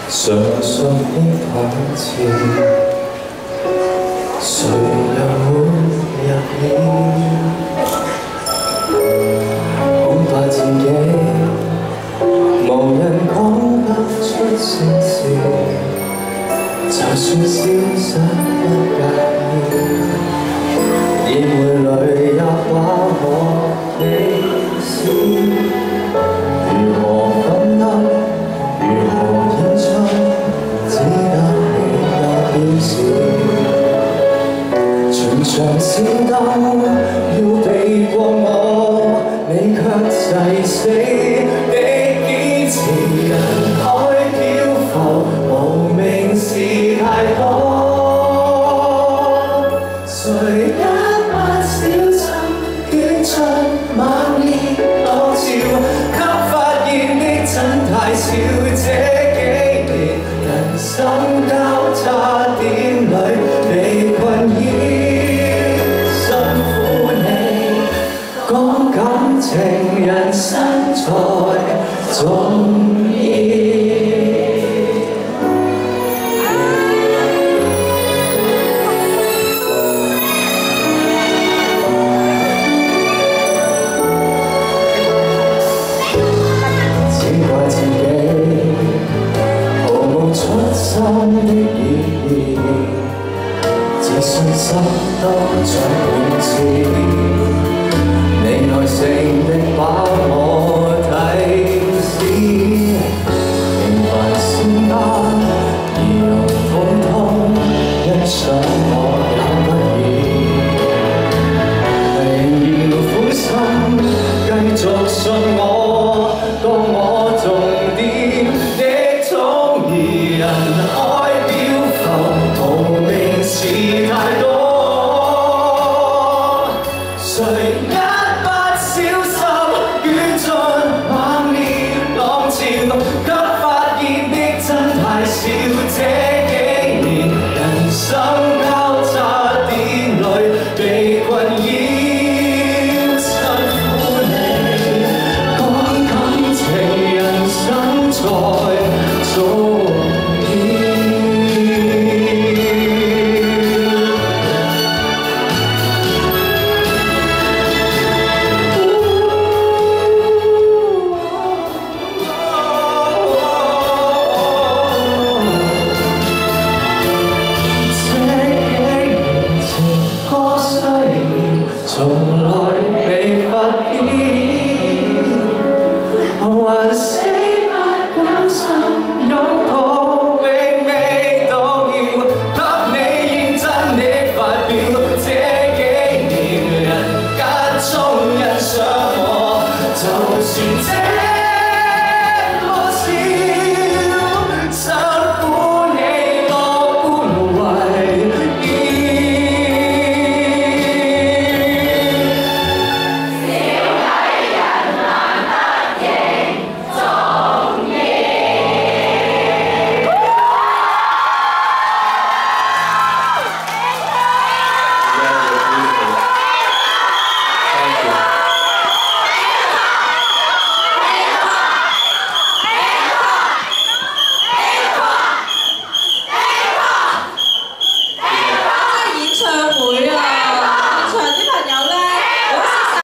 上述的台詞，誰又會入耳？恐怕自己無人講得出聲線，就算消失不介意，宴會裏也把我你知。如何分擔，如何演出，只得你有表示。全場閃燈要避過我，你卻誓死的堅持。人海漂浮，無名事太多，誰一不小心捲出猛烈浪潮，給發現的真太少。這幾年人生交叉點裏被困擾，辛苦你講感情，人生才重要。心的意義，自信心都像本錢，你耐性的把